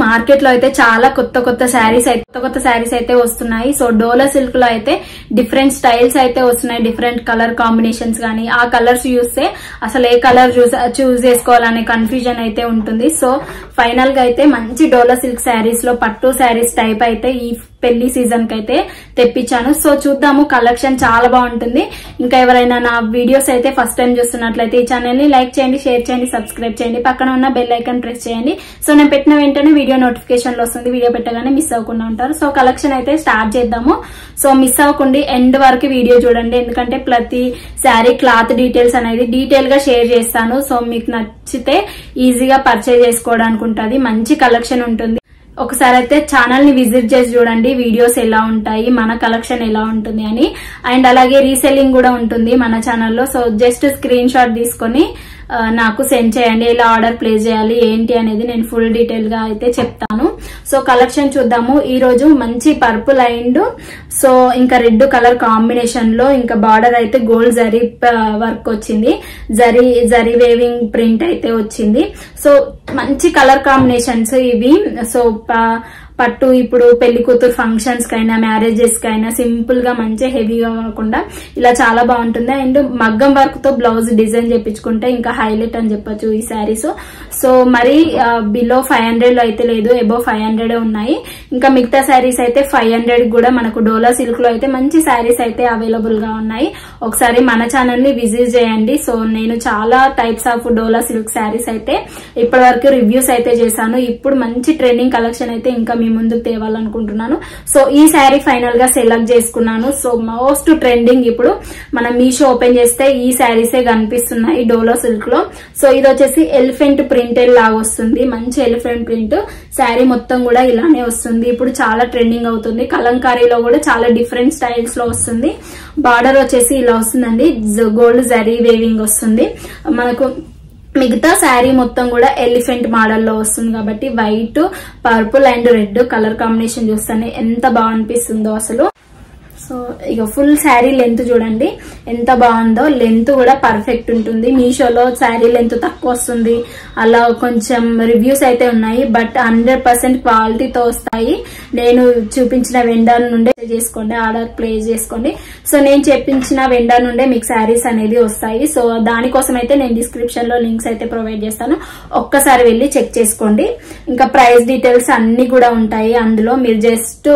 Market లో అయితే చాలా కొత్త శారీస్ అయితే వస్తున్నాయి. సో డోలా సిల్క్ లో అయితే డిఫరెంట్ స్టైల్స్ అయితే వస్తున్నాయి, డిఫరెంట్ కలర్ కాంబినేషన్స్ గానీ ఆ కలర్స్ చూస్తే అసలు ఏ కలర్ చూస్ చేసుకోవాలనే కన్ఫ్యూజన్ అయితే ఉంటుంది. సో ఫైనల్ గా అయితే మంచి డోలా సిల్క్ శారీస్ లో పట్టు శారీస్ టైప్ అయితే ఈ పెళ్లి సీజన్ కి అయితే తెప్పించాను. సో చూద్దాము, కలెక్షన్ చాలా బాగుంటుంది. ఇంకా ఎవరైనా నా వీడియోస్ అయితే ఫస్ట్ టైం చూస్తున్నట్లయితే ఈ ఛానల్ ని లైక్ చేయండి, షేర్ చేయండి, సబ్స్క్రైబ్ చేయండి, పక్కన ఉన్న బెల్ ఐకాన్ ప్రెస్ చేయండి. సో నేను పెట్టిన వెంటనే వీడియో నోటిఫికేషన్ లో వస్తుంది, వీడియో పెట్టగానే మిస్ అవ్వకుండా ఉంటారు. సో కలెక్షన్ అయితే స్టార్ట్ చేద్దాము. సో మిస్ అవ్వకుండా ఎండ్ వరకు వీడియో చూడండి, ఎందుకంటే ప్రతి శారీ క్లాత్ డీటెయిల్స్ అనేది డీటెయిల్ గా షేర్ చేస్తాను. సో మీకు నచ్చితే ఈజీగా పర్చేజ్ చేసుకోవడానికి ఉంటుంది, మంచి కలెక్షన్ ఉంటుంది. ఒకసారి అయితే ఛానల్ ని విజిట్ చేసి చూడండి, వీడియోస్ ఎలా ఉంటాయి, మన కలెక్షన్ ఎలా ఉంటుంది అని. అండ్ అలాగే రీసెల్లింగ్ కూడా ఉంటుంది మన ఛానల్లో. సో జస్ట్ స్క్రీన్ షాట్ తీసుకొని నాకు సెండ్ చేయండి, ఎలా ఆర్డర్ ప్లేస్ చేయాలి ఏంటి అనేది నేను ఫుల్ డీటెయిల్ గా అయితే చెప్తాను. సో కలెక్షన్ చూద్దాము. ఈ రోజు మంచి పర్పుల్ అండ్ సో ఇంకా రెడ్ కలర్ కాంబినేషన్ లో ఇంకా బార్డర్ అయితే గోల్డ్ జరీ వర్క్ వచ్చింది, జరీ వేవింగ్ ప్రింట్ అయితే వచ్చింది. సో మంచి కలర్ కాంబినేషన్స్ ఇవి. సో పట్టు ఇప్పుడు పెళ్లి కూతురు ఫంక్షన్స్ కైనా మ్యారేజెస్ కైనా సింపుల్ గా మంచి హెవీగా కాకుండా ఇలా చాలా బాగుంటుంది. అండ్ మగ్గం వర్క్ తో బ్లౌజ్ డిజైన్ చేపించుకుంటే ఇంకా హైలైట్ అని చెప్పొచ్చు ఈ శారీస్. సో మరి బిలో 500 లో అయితే లేదు, అబోవ్ 500 ఉన్నాయి. ఇంకా మిగతా శారీస్ అయితే 500 కూడా మనకు డోలా సిల్క్ లో అయితే మంచి శారీస్ అయితే అవైలబుల్ గా ఉన్నాయి. ఒకసారి మన ఛానల్ ని విజిట్ చేయండి. సో నేను చాలా types of dola silk saris అయితే ఇప్పటి వరకు రివ్యూస్ అయితే చేశాను. ఇప్పుడు మంచి ట్రెండింగ్ కలెక్షన్ అయితే ఇంకా మీ ముందుకు తేవాలనుకుంటున్నాను. సో ఈ శారీ ఫైనల్ గా సెలెక్ట్ చేసుకున్నాను. సో మోస్ట్ ట్రెండింగ్ ఇప్పుడు మనం మీషో ఓపెన్ చేస్తే ఈ శారీసే కనిపిస్తున్నాయి డోలా సిల్క్ లో. సో ఇది వచ్చేసి ఎలిఫెంట్ ప్రింటెడ్ లాగా వస్తుంది, మంచి ఎలిఫెంట్ ప్రింట్. శారీ మొత్తం కూడా ఇలానే వస్తుంది, ఇప్పుడు చాలా ట్రెండింగ్ అవుతుంది. కలంకారీలో కూడా చాలా డిఫరెంట్ స్టైల్స్ లో వస్తుంది. బార్డర్ వచ్చేసి ఇలా వస్తుందండి, గోల్డ్ జరీ వేవింగ్ వస్తుంది. మనకు మిగతా శారీ మొత్తం కూడా ఎలిఫెంట్ మోడల్ లో వస్తుంది కాబట్టి white, purple and red colour combination చూస్తానే ఎంత బాగా అనిపిస్తుందో అసలు. సో ఇక ఫుల్ శారీ లెంత్ చూడండి ఎంత బాగుందో, లెంత్ కూడా పర్ఫెక్ట్ ఉంటుంది. మీషోలో శారీ లెంత్ తక్కువ వస్తుంది అలా కొంచెం రివ్యూస్ అయితే ఉన్నాయి, బట్ 100% క్వాలిటీతో వస్తాయి. నేను చూపించిన వెండర్ నుండే చేసుకోండి, ఆర్డర్ ప్లేస్ చేసుకోండి. సో నేను చెప్పించిన వెండర్ నుండే మీకు శారీస్ అనేది వస్తాయి. సో దానికోసం అయితే నేను డిస్క్రిప్షన్ లో లింక్స్ అయితే ప్రొవైడ్ చేస్తాను, ఒక్కసారి వెళ్ళి చెక్ చేసుకోండి. ఇంకా ప్రైస్ డీటెయిల్స్ అన్ని కూడా ఉంటాయి అందులో. మీరు జస్ట్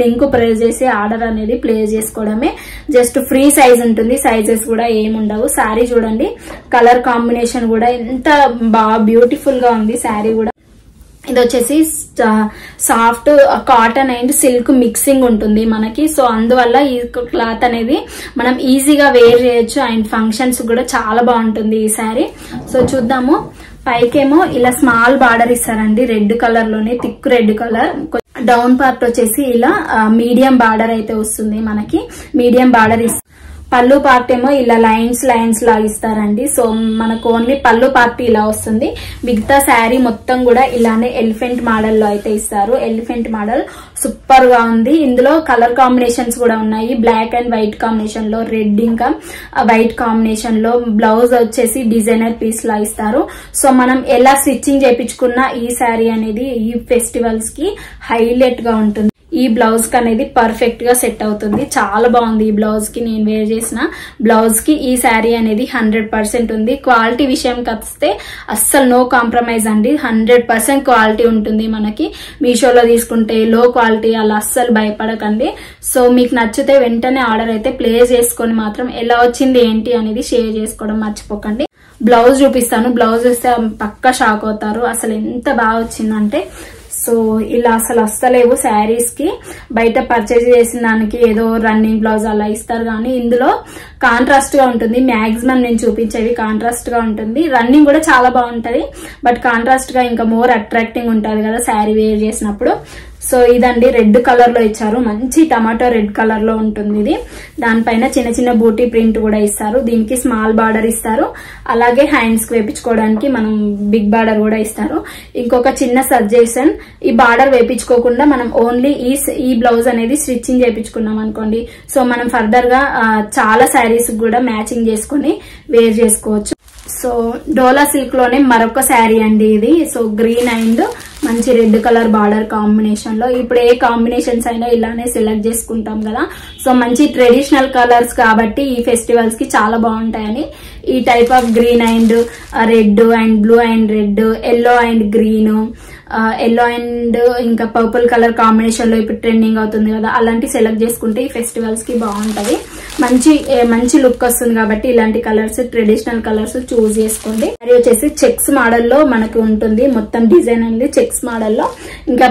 లింక్ ప్రెస్ చేసి ఆర్డర్ అనేది ప్లేస్ చేసుకోవడమే. జస్ట్ ఫ్రీ సైజ్ ఉంటుంది, సైజెస్ కూడా ఏముండవు. శారీ చూడండి కలర్ కాంబినేషన్ కూడా ఎంత బాగా బ్యూటిఫుల్ గా ఉంది శారీ కూడా. ఇది వచ్చేసి soft cotton and silk mixing ఉంటుంది మనకి. సో అందువల్ల ఈ క్లాత్ అనేది మనం ఈజీగా వేర్ చేయొచ్చు అండ్ ఫంక్షన్స్ కూడా చాలా బాగుంటుంది ఈ శారీ. సో చూద్దాము. పైకేమో ఇలా స్మాల్ బార్డర్ ఇస్తారండి, రెడ్ కలర్ లోనే thick red colour. Down part వచ్చేసి ఇలా మీడియం బార్డర్ అయితే వస్తుంది మనకి, మీడియం బార్డర్ పళ్ళు పార్ట్ ఏమో ఇలా లైన్స్ లాగా ఇస్తారండి. సో మనకు ఓన్లీ పళ్ళు పార్ట్ ఇలా వస్తుంది, మిగతా శారీ మొత్తం కూడా ఇలానే ఎలిఫెంట్ మోడల్ లో అయితే ఇస్తారు. ఎలిఫెంట్ మోడల్ సూపర్ గా ఉంది. ఇందులో కలర్ కాంబినేషన్స్ కూడా ఉన్నాయి, బ్లాక్ అండ్ వైట్ కాంబినేషన్ లో, రెడ్ ఇంకా వైట్ కాంబినేషన్ లో. బ్లౌజ్ వచ్చేసి డిజైనర్ పీస్ లా ఇస్తారు. సో మనం ఎలా స్టిచ్చింగ్ చేయించుకున్నా ఈ శారీ అనేది ఈ ఫెస్టివల్స్ కి హైలైట్ గా ఉంటుంది. ఈ బ్లౌజ్ కి అనేది పర్ఫెక్ట్ గా సెట్ అవుతుంది, చాలా బాగుంది. ఈ బ్లౌజ్ కి నేను వేర్ చేసిన బ్లౌజ్ కి ఈ శారీ అనేది 100% ఉంది. క్వాలిటీ విషయంకి వస్తే అస్సలు నో కాంప్రమైజ్ అండి, 100% క్వాలిటీ ఉంటుంది మనకి. మీషోలో తీసుకుంటే లో క్వాలిటీ అలా అస్సలు భయపడకండి. సో మీకు నచ్చితే వెంటనే ఆర్డర్ అయితే ప్లేస్ చేసుకొని మాత్రం ఎలా వచ్చింది ఏంటి అనేది షేర్ చేసుకోవడం మర్చిపోకండి. బ్లౌజ్ చూపిస్తాను, బ్లౌజ్ చూస్తే పక్కా షాక్ అవుతారు, అసలు ఎంత బాగా వచ్చిందంటే. సో ఇలా అసలు వస్తలేవు శారీస్ కి, బయట పర్చేజ్ చేసిన దానికి ఏదో రన్నింగ్ బ్లౌజ్ అలా ఇస్తారు, కానీ ఇందులో కాంట్రాస్ట్ గా ఉంటుంది. మాక్సిమం నేను చూపించేవి కాంట్రాస్ట్ గా ఉంటుంది. రన్నింగ్ కూడా చాలా బాగుంటది, బట్ కాంట్రాస్ట్ గా ఇంకా మోర్ అట్రాక్టింగ్ ఉంటది కదా శారీ వేర్ చేసినప్పుడు. సో ఇదండి రెడ్ కలర్ లో ఇచ్చారు, మంచి టమాటో రెడ్ కలర్ లో ఉంటుంది ఇది. దానిపైన చిన్న చిన్న బూటీ ప్రింట్ కూడా ఇస్తారు, దీనికి స్మాల్ బార్డర్ ఇస్తారు. అలాగే హ్యాండ్స్ కి వేపించుకోవడానికి మనం బిగ్ బార్డర్ కూడా ఇస్తారు. ఇంకొక చిన్న సజెషన్, ఈ బార్డర్ వేపించుకోకుండా మనం ఓన్లీ ఈ బ్లౌజ్ అనేది స్టిచ్చింగ్ చేయించుకున్నాం అనుకోండి, సో మనం ఫర్దర్ గా చాలా శారీస్ కూడా మ్యాచింగ్ చేసుకుని వేర్ చేసుకోవచ్చు. సో డోలా సిల్క్ లోనే మరొక శారీ అండి ఇది. సో గ్రీన్ అండ్ మంచి రెడ్ కలర్ బార్డర్ కాంబినేషన్ లో. ఇప్పుడు ఏ కాంబినేషన్స్ అయినా ఇలానే సెలెక్ట్ చేసుకుంటాం కదా. సో మంచి ట్రెడిషనల్ కలర్స్ కాబట్టి ఈ ఫెస్టివల్స్ కి చాలా బాగుంటాయని ఈ type of green and red and blue and red, yellow and green, yellow and ఇంకా పర్పుల్ కలర్ కాంబినేషన్ లో ఇప్పుడు ట్రెండింగ్ అవుతుంది కదా, అలాంటి సెలెక్ట్ చేసుకుంటే ఈ ఫెస్టివల్స్ కి బాగుంటది. మంచి లుక్ వస్తుంది కాబట్టి ఇలాంటి కలర్స్, ట్రెడిషనల్ కలర్స్ చూస్ చేసుకోండి. అది వచ్చేసి చెక్స్ మోడల్ లో మనకు ఉంటుంది. మొత్తం డిజైన్ అనేది చెక్స్ మోడల్ లో, ఇంకా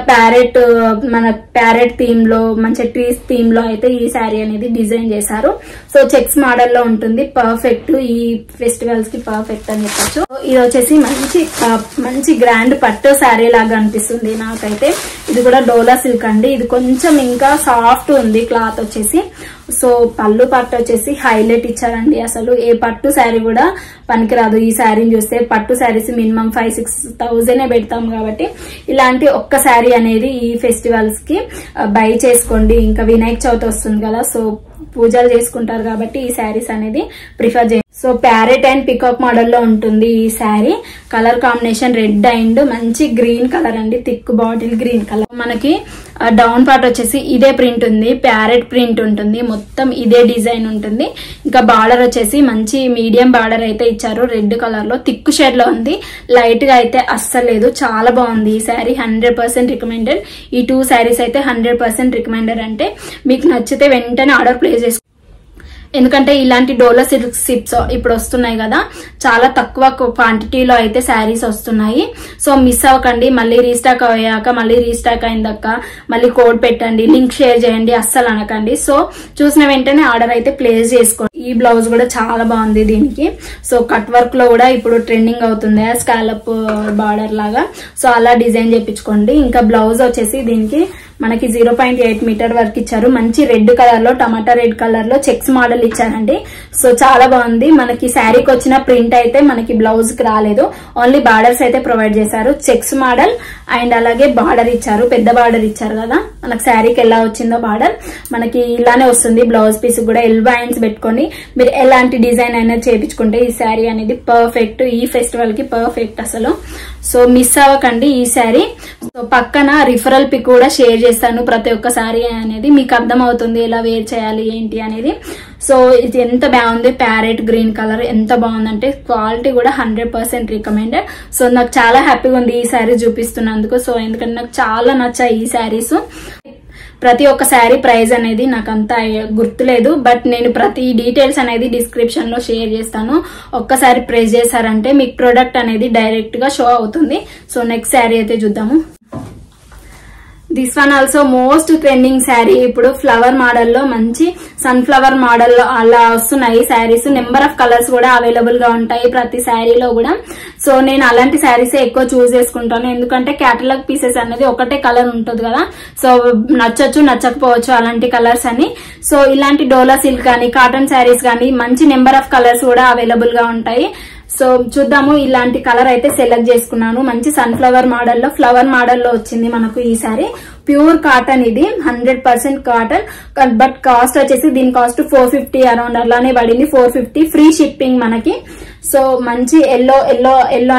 ప్యారెట్ థీమ్ లో, మంచి ట్రీస్ థీమ్ లో అయితే ఈ శారీ అనేది డిజైన్ చేశారు. సో చెక్స్ మోడల్ లో ఉంటుంది. పర్ఫెక్ట్, ఈ ఫెస్టివల్స్ కి పర్ఫెక్ట్ అని చెప్పచ్చు. ఇది వచ్చేసి మంచి గ్రాండ్ పట్టు శారీ లాగా అనిపిస్తుంది నాకైతే. ఇది కూడా డోలా సిల్క్ అండి. ఇది కొంచెం ఇంకా సాఫ్ట్ ఉంది క్లాత్ వచ్చేసి. సో పళ్ళు పట్టు వచ్చేసి హైలైట్ ఇచ్చారండి. అసలు ఏ పట్టు శారీ కూడా పనికిరాదు ఈ శారీని చూస్తే. పట్టు శారీస్ మినిమం 5-6,000 పెడతాం కాబట్టి ఇలాంటి ఒక్క శారీ అనేది ఈ ఫెస్టివల్స్ కి బై చేసుకోండి. ఇంకా వినాయక చవితి వస్తుంది కదా, సో పూజలు చేసుకుంటారు కాబట్టి ఈ శారీస్ అనేది ప్రిఫర్ చేయండి. So parrot and peacock model లో ఉంటుంది ఈ sari. Colour combination red and మంచి గ్రీన్ కలర్ అండి, థిక్ బాటిల్ గ్రీన్ కలర్. మనకి డౌన్ పార్ట్ వచ్చేసి ఇదే ప్రింట్ ఉంది, ప్యారెట్ ప్రింట్ ఉంటుంది, మొత్తం ఇదే డిజైన్ ఉంటుంది. ఇంకా బార్డర్ వచ్చేసి మంచి మీడియం బార్డర్ అయితే ఇచ్చారు, రెడ్ కలర్ లో, థిక్ షేడ్ లో ఉంది. లైట్ గా అయితే అస్సలు లేదు, చాలా బాగుంది ఈ శారీ. 100% రికమెండెడ్. ఈ 2 శారీస్ అయితే 100% రికమెండెడ్. అంటే మీకు నచ్చితే వెంటనే ఆర్డర్ ప్లేస్ చేసుకోండి. ఎందుకంటే ఇలాంటి డోలా సిల్క్ సిప్స్ ఇప్పుడు వస్తున్నాయి కదా, చాలా తక్కువ క్వాంటిటీలో అయితే శారీస్ వస్తున్నాయి. సో మిస్ అవ్వకండి. మళ్ళీ రీస్టాక్ అయ్యాక మళ్ళీ రీస్టాక్ అయిందక్క మళ్ళీ కోడ్ పెట్టండి, లింక్ షేర్ చేయండి అస్సలు అనకండి. సో చూసిన వెంటనే ఆర్డర్ అయితే ప్లేస్ చేసుకోండి. ఈ బ్లౌజ్ కూడా చాలా బాగుంది దీనికి. సో కట్ వర్క్ లో కూడా ఇప్పుడు ట్రెండింగ్ అవుతుంది స్కాలప్ బార్డర్ లాగా. సో అలా డిజైన్ చేయించుకోండి. ఇంకా బ్లౌజ్ వచ్చేసి దీనికి మనకి 0.8 మీటర్ వరకు ఇచ్చారు. మంచి రెడ్ కలర్ లో, టమాటా రెడ్ కలర్ లో చెక్స్ మోడల్ ఇచ్చారండి. సో చాలా బాగుంది. మనకి శారీకి వచ్చిన ప్రింట్ అయితే మనకి బ్లౌజ్ కి రాలేదు, ఓన్లీ బార్డర్స్ అయితే ప్రొవైడ్ చేశారు. చెక్స్ మోడల్ అండ్ అలాగే బార్డర్ ఇచ్చారు, పెద్ద బార్డర్ ఇచ్చారు కదా. మనకి శారీకి ఎలా వచ్చిందో బార్డర్ మనకి ఇలానే వస్తుంది. బ్లౌజ్ పీస్ కూడా ఎల్బో హ్యాండ్స్ పెట్టుకొని మీరు ఎలాంటి డిజైన్ అయినా చేపించుకుంటే ఈ శారీ అనేది పర్ఫెక్ట్, ఈ ఫెస్టివల్ కి పర్ఫెక్ట్ అసలు. సో మిస్ అవ్వకండి ఈ శారీ. సో పక్కన రిఫరల్ పిక్ కూడా షేర్ చేస్తాను. ప్రతి ఒక్క శారీ అనేది మీకు అర్థం అవుతుంది ఎలా వేర్ చేయాలి ఏంటి అనేది. సో ఇది ఎంత బాగుంది, ప్యారెట్ గ్రీన్ కలర్ ఎంత బాగుందంటే క్వాలిటీ కూడా 100% రికమెండెడ్. సో నాకు చాలా హ్యాపీగా ఉంది ఈ శారీ చూపిస్తున్నందుకు. సో ఎందుకంటే నాకు చాలా నచ్చాయి ఈ శారీస్. ప్రతి ఒక్క శారీ ప్రైస్ అనేది నాకు అంత గుర్తులేదు, బట్ నేను ప్రతి డీటెయిల్స్ అనేది డిస్క్రిప్షన్ లో షేర్ చేస్తాను. ఒక్కసారి ప్రైస్ చేశారంటే మీకు ప్రొడక్ట్ అనేది డైరెక్ట్ గా షో అవుతుంది. సో నెక్స్ట్ శారీ అయితే చూద్దాము. This one also most trending sari. ఇప్పుడు ఫ్లవర్ మోడల్ లో మంచి సన్ఫ్లవర్ మోడల్ లో అలా వస్తున్నాయి శారీస్. నెంబర్ ఆఫ్ కలర్స్ కూడా అవైలబుల్ గా ఉంటాయి ప్రతి శారీలో కూడా. సో నేను అలాంటి శారీస్ ఎక్కువ చూస్ చేసుకుంటాను, ఎందుకంటే క్యాటలాగ్ పీసెస్ అనేది ఒకటే కలర్ ఉంటుంది కదా. సో నచ్చచ్చు నచ్చకపోవచ్చు అలాంటి కలర్స్ అని. సో ఇలాంటి డోలా సిల్క్ కానీ కాటన్ శారీస్ కానీ మంచి నెంబర్ ఆఫ్ కలర్స్ కూడా అవైలబుల్ గా ఉంటాయి. సో చూద్దాము. ఇలాంటి కలర్ అయితే సెలెక్ట్ చేసుకున్నాను. మంచి సన్ఫ్లవర్ మోడల్ లో, ఫ్లవర్ మోడల్ లో వచ్చింది మనకు ఈ సారీ. ప్యూర్ కాటన్, ఇది 100% కాటన్. బట్ కాస్ట్ వచ్చేసి దీని కాస్ట్ 450 అరౌండ్ అలానే పడింది. 450 ఫ్రీ షిప్పింగ్ మనకి. సో మంచి yellow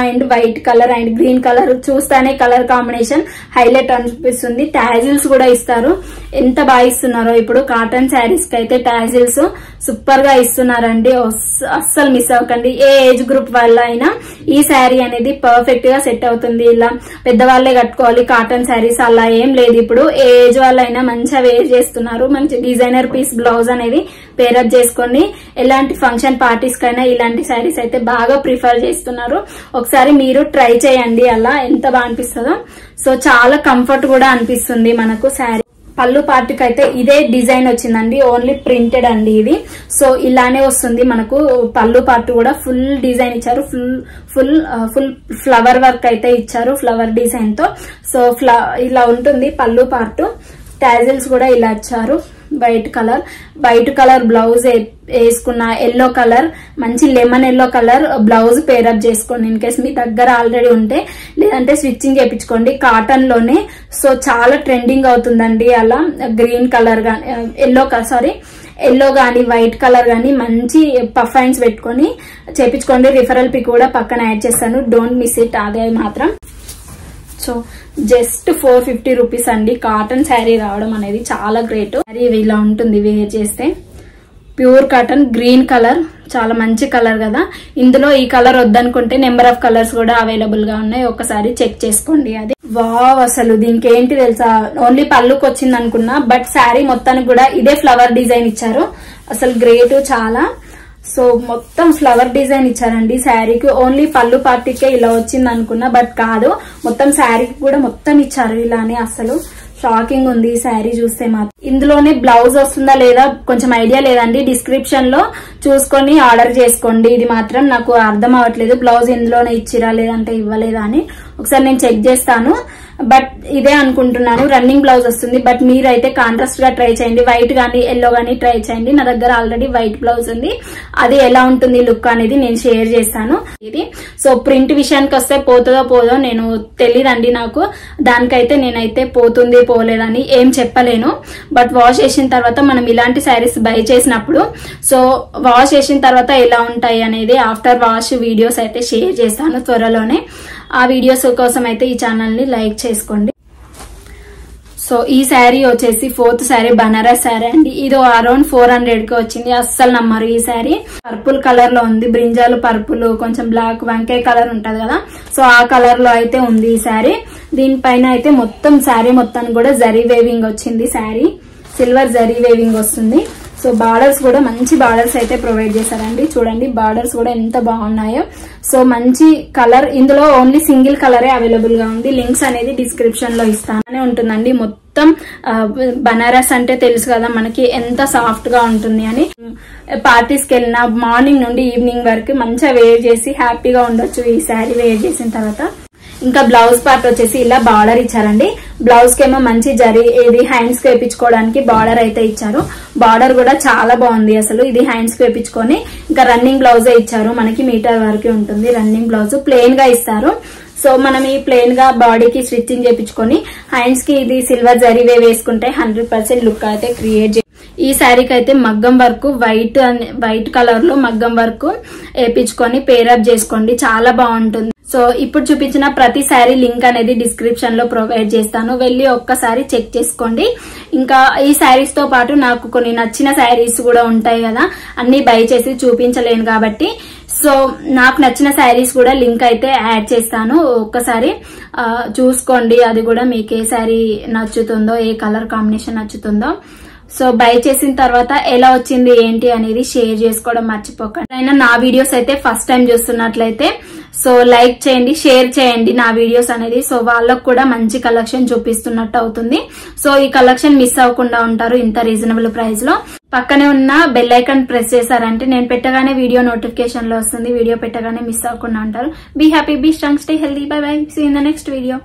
and white colour and green colour చూస్తానే కలర్ కాంబినేషన్ హైలైట్ అనిపిస్తుంది. టాజిల్స్ కూడా ఇస్తారు. ఎంత బాగా ఇస్తున్నారో ఇప్పుడు కాటన్ శారీస్ కి అయితే టాజిల్స్ సూపర్ గా ఇస్తున్నారండి. అస్సలు మిస్ అవ్వకండి. ఏ ఏజ్ గ్రూప్ వల్ల అయినా ఈ శారీ అనేది పర్ఫెక్ట్ గా సెట్ అవుతుంది. ఇలా పెద్దవాళ్లే కట్టుకోవాలి కాటన్ శారీస్ అలా ఏం లేదు. ఇప్పుడు ఏ ఏజ్ వాళ్ళ అయినా మంచిగా వేర్ చేస్తున్నారు. మంచి డిజైనర్ పీస్ బ్లౌజ్ అనేది పేరప్ చేసుకొని ఎలాంటి ఫంక్షన్ పార్టీస్ కైనా ఇలాంటి శారీస్ అయితే బాగా ప్రిఫర్ చేస్తున్నారు. ఒకసారి మీరు ట్రై చేయండి అలా ఎంత బాగా అనిపిస్తుందో. సో చాలా కంఫర్ట్ కూడా అనిపిస్తుంది మనకు శారీ. పళ్ళు పార్టీకి అయితే ఇదే డిజైన్ వచ్చిందండి, ఓన్లీ ప్రింటెడ్ అండి ఇది. సో ఇలానే వస్తుంది మనకు. పళ్ళు పార్ట్ కూడా ఫుల్ డిజైన్ ఇచ్చారు, ఫుల్ ఫ్లవర్ వర్క్ అయితే ఇచ్చారు ఫ్లవర్ డిజైన్ తో. సో ఇలా ఉంటుంది పళ్ళు పార్ట్. టాజిల్స్ కూడా ఇలా ఇచ్చారు. వైట్ కలర్ బ్లౌజ్ వేసుకున్న, ఎల్లో కలర్ మంచి lemon yellow colour blouse pair up చేసుకోండి ఇన్ కేస్ మీ దగ్గర ఆల్రెడీ ఉంటే, లేదంటే స్టిచ్చింగ్ చేయించుకోండి కాటన్ లోనే. సో చాలా ట్రెండింగ్ అవుతుందండి అలా. గ్రీన్ కలర్ గానీ ఎల్లో గానీ వైట్ కలర్ గానీ మంచి పఫ్ హ్యాండ్స్ పెట్టుకొని చేపించుకోండి. రిఫరల్ పిక్ కూడా పక్కన యాడ్ చేస్తాను, డోంట్ మిస్ ఇట్. అదే మాత్రం సో జస్ట్ 450 రూపీస్ అండి. కాటన్ శారీ రావడం అనేది చాలా గ్రేట్. శారీ ఇలా ఉంటుంది వేర్ చేస్తే. ప్యూర్ కాటన్, గ్రీన్ కలర్, చాలా మంచి కలర్ కదా. ఇందులో ఈ కలర్ వద్దనుకుంటే నెంబర్ ఆఫ్ కలర్స్ కూడా అవైలబుల్ గా ఉన్నాయి, ఒకసారి చెక్ చేసుకోండి. అది వావ్, అసలు దీనికి ఏంటి తెలుసా, ఓన్లీ పళ్ళుకి వచ్చింది అనుకున్నా, బట్ శారీ మొత్తానికి కూడా ఇదే ఫ్లవర్ డిజైన్ ఇచ్చారు. అసలు గ్రేట్ చాలా. సో మొత్తం ఫ్లవర్ డిజైన్ ఇచ్చారండి శారీకి. ఓన్లీ పళ్ళు పార్టీకే ఇలా వచ్చింది అనుకున్నా, బట్ కాదు, మొత్తం శారీకి కూడా మొత్తం ఇచ్చారు ఇలానే. అసలు షాకింగ్ ఉంది ఈ శారీ చూస్తే మాత్రం. ఇందులోనే బ్లౌజ్ వస్తుందా లేదా కొంచెం ఐడియా లేదండి, డిస్క్రిప్షన్ లో చూసుకొని ఆర్డర్ చేసుకోండి. ఇది మాత్రం నాకు అర్థం అవ్వట్లేదు, బ్లౌజ్ ఇందులోనే ఇచ్చిరా లేదంటే ఇవ్వలేదా అని ఒకసారి నేను చెక్ చేస్తాను. బట్ ఇదే అనుకుంటున్నాను, రన్నింగ్ బ్లౌజ్ వస్తుంది. బట్ మీరైతే కాంట్రాస్ట్ గా ట్రై చేయండి, వైట్ గానీ ఎల్లో గానీ ట్రై చేయండి. నా దగ్గర ఆల్రెడీ వైట్ బ్లౌజ్ ఉంది, అది ఎలా ఉంటుంది లుక్ అనేది నేను షేర్ చేస్తాను. ఇది సో ప్రింట్ విషయానికి వస్తే పోతుందో పోదో నేను తెలియదండి నాకు, దానికైతే నేనైతే పోతుంది పోలేదని ఏం చెప్పలేను. బట్ వాష్ చేసిన తర్వాత మనం ఇలాంటి శారీస్ బై చేసినప్పుడు సో వాష్ చేసిన తర్వాత ఎలా ఉంటాయి అనేది ఆఫ్టర్ వాష్ వీడియోస్ అయితే షేర్ చేస్తాను త్వరలోనే. ఆ వీడియోస్ కోసం అయితే ఈ ఛానల్ ని లైక్ చేసుకోండి. సో ఈ శారీ వచ్చేసి 4th శారీ, బనారస్ శారీ అండి. ఇది అరౌండ్ 400 కి వచ్చింది. అస్సలు నమ్మరు, ఈ శారీ పర్పుల్ కలర్ లో ఉంది. బ్రింజాలు పర్పుల్, కొంచెం బ్లాక్ వంకాయ కలర్ ఉంటది కదా, సో ఆ కలర్ లో అయితే ఉంది ఈ శారీ. దీనిపైన అయితే మొత్తం శారీ మొత్తానికి కూడా జరీ వేవింగ్ వచ్చింది. శారీ సిల్వర్ జరీ వేవింగ్ వస్తుంది. సో బార్డర్స్ కూడా మంచి బార్డర్స్ అయితే ప్రొవైడ్ చేశారండి. చూడండి బార్డర్స్ కూడా ఎంత బాగున్నాయో. సో మంచి కలర్, ఇందులో ఓన్లీ సింగిల్ కలరే అవైలబుల్ గా ఉంది. లింక్స్ అనేది డిస్క్రిప్షన్ లో ఇస్తానే ఉంటుందండి. మొత్తం బనారస్ అంటే తెలుసు కదా మనకి ఎంత సాఫ్ట్ గా ఉంటుంది అని. పార్టీస్ కి వెళ్ళినా మార్నింగ్ నుండి ఈవినింగ్ వరకు మంచిగా వేర్ చేసి హ్యాపీగా ఉండొచ్చు ఈ శారీ వేర్ చేసిన తర్వాత. ఇంకా బ్లౌజ్ పార్ట్ వచ్చేసి ఇలా బార్డర్ ఇచ్చారండి. బ్లౌజ్ కేమో మంచి జరీ, ఇది హ్యాండ్స్ కి వేయించుకోవడానికి బార్డర్ అయితే ఇచ్చారు. బార్డర్ కూడా చాలా బాగుంది అసలు. ఇది హ్యాండ్స్ కి వేయించుకొని ఇంకా రన్నింగ్ బ్లౌజే ఇచ్చారు. మనకి మీటర్ వరకు ఉంటుంది రన్నింగ్ బ్లౌజ్, ప్లెయిన్ గా ఇస్తారు. సో మనం ఈ ప్లెయిన్ గా బాడీకి స్టిచ్చింగ్ చేయించుకొని హ్యాండ్స్ కి ఇది సిల్వర్ జరీ వేసుకుంటే 100% లుక్ అయితే క్రియేట్. ఈ శారీకి అయితే మగ్గం వర్క్ వైట్ కలర్ లో మగ్గం వర్క్ వేయించుకొని పేరప్ చేసుకోండి, చాలా బాగుంటుంది. సో ఇప్పుడు చూపించిన ప్రతి శారీ లింక్ అనేది డిస్క్రిప్షన్ లో ప్రొవైడ్ చేస్తాను, వెళ్ళి ఒక్కసారి చెక్ చేసుకోండి. ఇంకా ఈ శారీస్ తో పాటు నాకు కొన్ని నచ్చిన శారీస్ కూడా ఉంటాయి కదా, అన్ని బై చేసి చూపించలేను కాబట్టి సో నాకు నచ్చిన శారీస్ కూడా లింక్ అయితే యాడ్ చేస్తాను, ఒక్కసారి చూసుకోండి. అది కూడా మీకు ఏ శారీ నచ్చుతుందో, ఏ కలర్ కాంబినేషన్ నచ్చుతుందో. సో బై చేసిన తర్వాత ఎలా వచ్చింది ఏంటి అనేది షేర్ చేసుకోవడం మర్చిపోకండి. అయినా నా వీడియోస్ అయితే ఫస్ట్ టైం చూస్తున్నట్లయితే సో లైక్ చేయండి, షేర్ చేయండి నా వీడియోస్ అనేది. సో వాళ్ళకు కూడా మంచి కలెక్షన్ చూపిస్తున్నట్టు అవుతుంది. సో ఈ కలెక్షన్ మిస్ అవ్వకుండా ఉంటారు ఇంత రీజనబుల్ ప్రైస్ లో. పక్కనే ఉన్న బెల్ ఐకాన్ ప్రెస్ చేశారంటే నేను పెట్టగానే వీడియో నోటిఫికేషన్ లో వస్తుంది. వీడియో పెట్టగానే మిస్ అవ్వకుండా ఉంటారు. Be happy, be strong, stay healthy. Bye bye, see in the next video.